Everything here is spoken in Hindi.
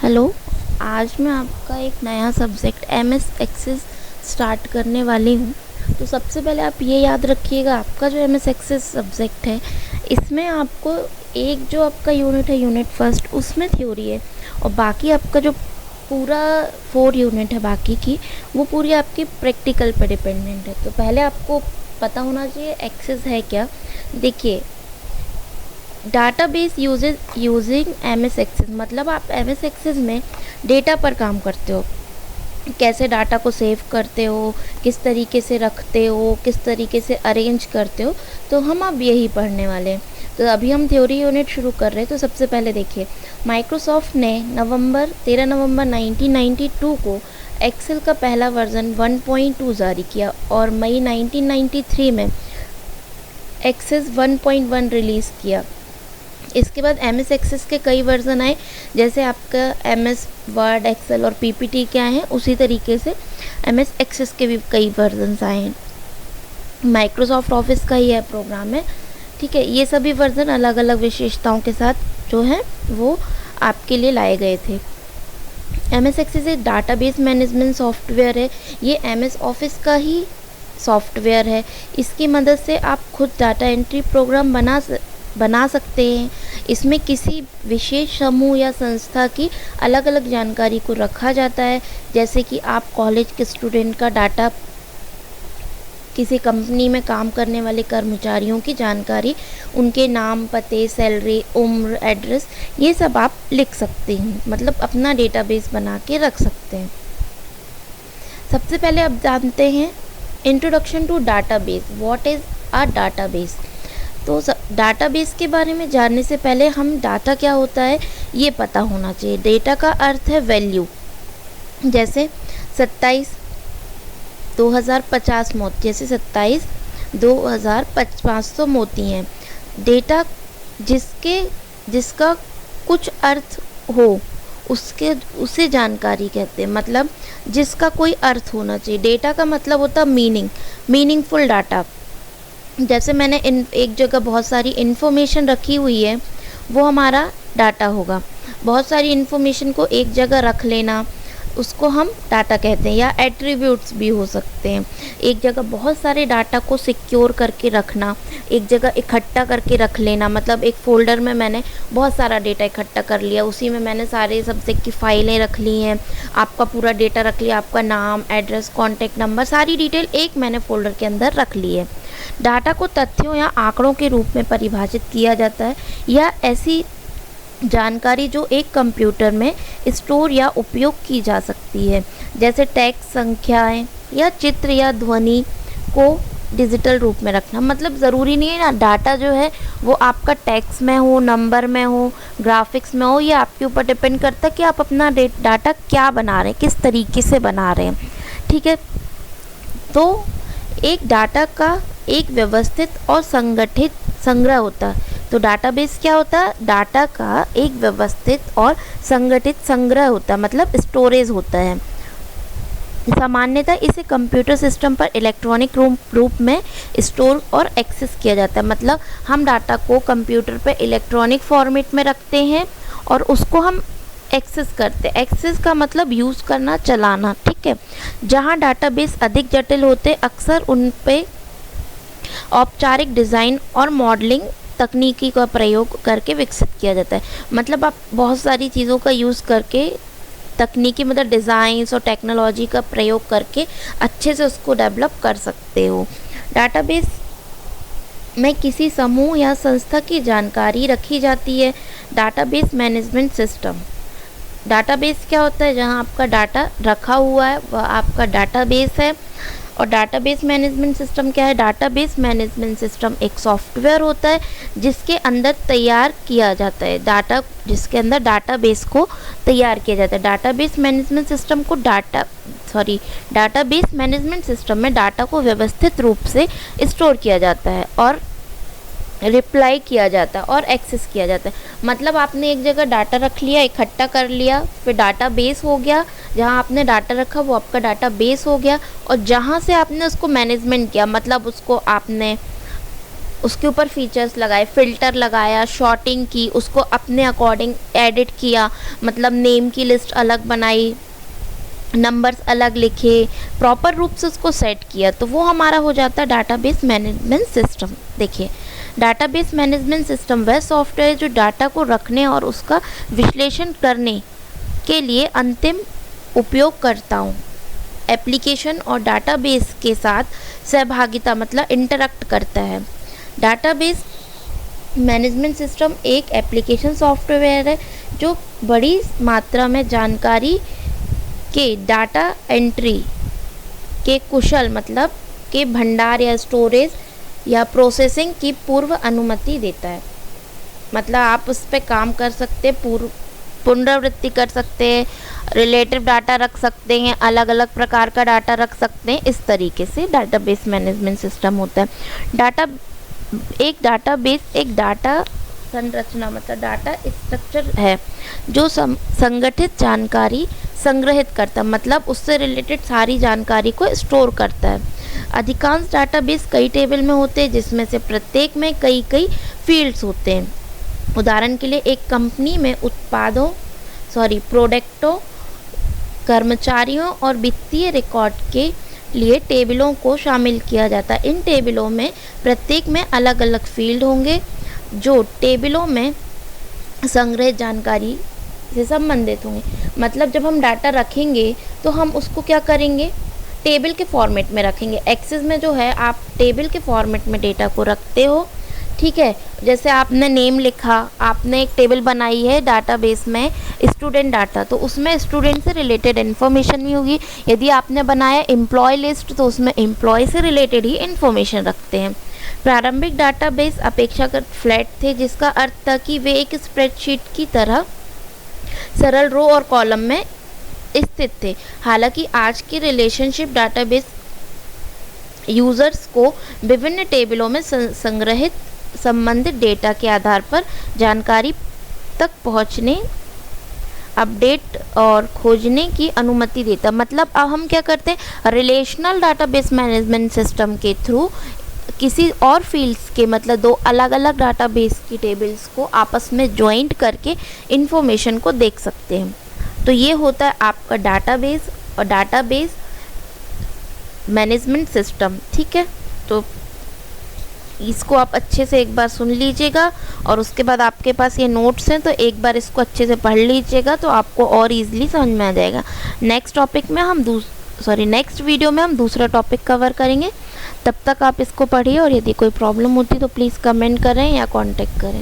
हेलो। आज मैं आपका एक नया सब्जेक्ट एमएस एक्सेस स्टार्ट करने वाली हूँ। तो सबसे पहले आप ये याद रखिएगा, आपका जो एमएस एक्सेस सब्जेक्ट है इसमें आपको एक जो आपका यूनिट है, यूनिट फर्स्ट, उसमें थ्योरी है और बाकी आपका जो पूरा 4 यूनिट है बाकी की, वो पूरी आपकी प्रैक्टिकल पर डिपेंडेंट है। तो पहले आपको पता होना चाहिए एक्सेस है क्या। देखिए, database uses using MS Access मतलब आप एमएस एक्सेस में डेटा पर काम करते हो, कैसे डाटा को सेव करते हो, किस तरीके से रखते हो, किस तरीके से अरेंज करते हो। तो हम अब यही पढ़ने वाले हैं। तो अभी हम थ्योरी यूनिट शुरू कर रहे हैं। तो सबसे पहले देखिए, माइक्रोसॉफ्ट ने 13 नवंबर 1992 को एक्सेल का पहला वर्जन 1.2 जारी किया और मई 1993 में एक्सेस 1.1 रिलीज़ किया। इसके बाद एम एस एक्सेस के कई वर्जन आए, जैसे आपका एम एस वर्ड, एक्सेल और पीपीटी क्या हैं, उसी तरीके से एम एस एक्सेस के भी कई वर्जन आए हैं। माइक्रोसॉफ्ट ऑफिस का ही है प्रोग्राम है, ठीक है। ये सभी वर्जन अलग अलग विशेषताओं के साथ जो हैं वो आपके लिए लाए गए थे। एम एस एक्सेस एक डाटाबेस मैनेजमेंट सॉफ्टवेयर है। ये एम एस ऑफिस का ही सॉफ्टवेयर है। इसकी मदद से आप खुद डाटा एंट्री प्रोग्राम बना सकते हैं। इसमें किसी विशेष समूह या संस्था की अलग अलग जानकारी को रखा जाता है, जैसे कि आप कॉलेज के स्टूडेंट का डाटा, किसी कंपनी में काम करने वाले कर्मचारियों की जानकारी, उनके नाम, पते, सैलरी, उम्र, एड्रेस, ये सब आप लिख सकते हैं, मतलब अपना डेटाबेस बना के रख सकते हैं। सबसे पहले आप जानते हैं introduction to database, what is a database. तो डाटाबेस के बारे में जानने से पहले हम डाटा क्या होता है ये पता होना चाहिए। डेटा का अर्थ है वैल्यू, जैसे 27,2050 मोती, जैसे 27,2005 मोती हैं। डेटा जिसका कुछ अर्थ हो उसे जानकारी कहते हैं, मतलब जिसका कोई अर्थ होना चाहिए। डेटा का मतलब होता है मीनिंगफुल डाटा। जैसे मैंने एक जगह बहुत सारी इन्फॉर्मेशन रखी हुई है, वो हमारा डाटा होगा। बहुत सारी इन्फॉर्मेशन को एक जगह रख लेना, उसको हम डाटा कहते हैं, या एट्रीब्यूट्स भी हो सकते हैं। एक जगह बहुत सारे डाटा को सिक्योर करके रखना, एक जगह इकट्ठा करके रख लेना, मतलब एक फ़ोल्डर में मैंने बहुत सारा डेटा इकट्ठा कर लिया, उसी में मैंने सारे सब्जेक्ट की फ़ाइलें रख ली हैं, आपका पूरा डेटा रख लिया, आपका नाम, एड्रेस, कॉन्टैक्ट नंबर, सारी डिटेल एक मैंने फ़ोल्डर के अंदर रख ली है। डाटा को तथ्यों या आंकड़ों के रूप में परिभाषित किया जाता है, या ऐसी जानकारी जो एक कंप्यूटर में स्टोर या उपयोग की जा सकती है, जैसे टेक्स्ट, संख्याएं या चित्र या ध्वनि को डिजिटल रूप में रखना। मतलब ज़रूरी नहीं है ना डाटा जो है वो आपका टेक्स्ट में हो, नंबर में हो, ग्राफिक्स में हो, ये आपके ऊपर डिपेंड करता है कि आप अपना डाटा क्या बना रहे हैं, किस तरीके से बना रहे हैं, ठीक है। तो एक डाटा का एक व्यवस्थित और संगठित संग्रह होता है। तो डाटाबेस क्या होता है? डाटा का एक व्यवस्थित और संगठित संग्रह होता है, मतलब स्टोरेज होता है। सामान्यतः इसे कंप्यूटर सिस्टम पर इलेक्ट्रॉनिक रूप में स्टोर और एक्सेस किया जाता है। मतलब हम डाटा को कंप्यूटर पर इलेक्ट्रॉनिक फॉर्मेट में रखते हैं और उसको हम एक्सेस करते हैं। एक्सेस का मतलब यूज़ करना, चलाना, ठीक है। जहाँ डाटाबेस अधिक जटिल होते, अक्सर उन पे औपचारिक डिज़ाइन और मॉडलिंग तकनीकी का प्रयोग करके विकसित किया जाता है। मतलब आप बहुत सारी चीज़ों का यूज़ करके, तकनीकी मतलब डिज़ाइंस और टेक्नोलॉजी का प्रयोग करके अच्छे से उसको डेवलप कर सकते हो। डाटाबेस में किसी समूह या संस्था की जानकारी रखी जाती है। डाटाबेस मैनेजमेंट सिस्टम, डाटाबेस क्या होता है? जहाँ आपका डाटा रखा हुआ है वह आपका डाटाबेस है। और डाटाबेस मैनेजमेंट सिस्टम क्या है? डाटाबेस मैनेजमेंट सिस्टम एक सॉफ्टवेयर होता है जिसके अंदर तैयार किया जाता है जिसके अंदर डाटाबेस को तैयार किया जाता है। डाटाबेस मैनेजमेंट सिस्टम को डाटाबेस मैनेजमेंट सिस्टम में डाटा को व्यवस्थित रूप से स्टोर किया जाता है और रिप्लाई किया जाता है और एक्सेस किया जाता है। मतलब आपने एक जगह डाटा रख लिया, इकट्ठा कर लिया, फिर डाटा बेस हो गया। जहाँ आपने डाटा रखा वो आपका डाटा बेस हो गया, और जहाँ से आपने उसको मैनेजमेंट किया, मतलब उसको आपने उसके ऊपर फीचर्स लगाए, फ़िल्टर लगाया, शॉर्टिंग की, उसको अपने अकॉर्डिंग एडिट किया, मतलब नेम की लिस्ट अलग बनाई, नंबर्स अलग लिखे, प्रॉपर रूप से उसको सेट किया, तो वो हमारा हो जाता है डाटाबेस मैनेजमेंट सिस्टम। देखिए, डाटाबेस मैनेजमेंट सिस्टम वह सॉफ्टवेयर है जो डाटा को रखने और उसका विश्लेषण करने के लिए अंतिम उपयोगकर्ताओं, एप्लीकेशन और डाटाबेस के साथ सहभागिता मतलब इंटरैक्ट करता है। डाटाबेस मैनेजमेंट सिस्टम एक एप्लीकेशन सॉफ्टवेयर है जो बड़ी मात्रा में जानकारी के डाटा एंट्री के कुशल मतलब के भंडार या स्टोरेज या प्रोसेसिंग की पूर्व अनुमति देता है। मतलब आप उस पर काम कर सकते हैं, पुनरावृत्ति कर सकते हैं, रिलेटिव डाटा रख सकते हैं, अलग अलग प्रकार का डाटा रख सकते हैं। इस तरीके से डाटाबेस मैनेजमेंट सिस्टम होता है। एक डाटाबेस एक डाटा संरचना मतलब डाटा स्ट्रक्चर है जो संगठित जानकारी संग्रहित करता है, मतलब उससे रिलेटेड सारी जानकारी को स्टोर करता है। अधिकांश डाटाबेस कई टेबल में होते हैं जिसमें से प्रत्येक में कई फील्ड्स होते हैं। उदाहरण के लिए एक कंपनी में प्रोडक्टों, कर्मचारियों और वित्तीय रिकॉर्ड के लिए टेबलों को शामिल किया जाता है। इन टेबलों में प्रत्येक में अलग अलग फील्ड होंगे जो टेबलों में संग्रहित जानकारी से संबंधित होंगे। मतलब जब हम डाटा रखेंगे तो हम उसको क्या करेंगे, टेबल के फॉर्मेट में रखेंगे। एक्सेस में जो है आप टेबल के फॉर्मेट में डेटा को रखते हो, ठीक है। जैसे आपने नेम लिखा, आपने एक टेबल बनाई है डाटाबेस में स्टूडेंट डाटा, तो उसमें स्टूडेंट से रिलेटेड इन्फॉर्मेशन भी होगी। यदि आपने बनाया एम्प्लॉय लिस्ट तो उसमें एम्प्लॉय से रिलेटेड ही इन्फॉर्मेशन रखते हैं। प्रारंभिक डाटाबेस अपेक्षाकृत फ्लैट थे, जिसका अर्थ था कि वे एक स्प्रेडशीट की तरह सरल रो और कॉलम में स्थित थे। हालांकि आज की रिलेशनशिप डाटाबेस यूजर्स को विभिन्न टेबलों में संग्रहित संबंधित डेटा के आधार पर जानकारी तक पहुंचने, अपडेट और खोजने की अनुमति देता। मतलब अब हम क्या करते हैं, रिलेशनल डाटाबेस मैनेजमेंट सिस्टम के थ्रू किसी और फील्ड्स के मतलब दो अलग अलग डाटाबेस की टेबल्स को आपस में ज्वाइंट करके इन्फॉर्मेशन को देख सकते हैं। तो ये होता है आपका डाटाबेस और डाटाबेस मैनेजमेंट सिस्टम, ठीक है। तो इसको आप अच्छे से एक बार सुन लीजिएगा और उसके बाद आपके पास ये नोट्स हैं तो एक बार इसको अच्छे से पढ़ लीजिएगा तो आपको और इजीली समझ में आ जाएगा। नेक्स्ट वीडियो में हम दूसरा टॉपिक कवर करेंगे। तब तक आप इसको पढ़िए और यदि कोई प्रॉब्लम होती तो प्लीज़ कमेंट करें या कांटेक्ट करें।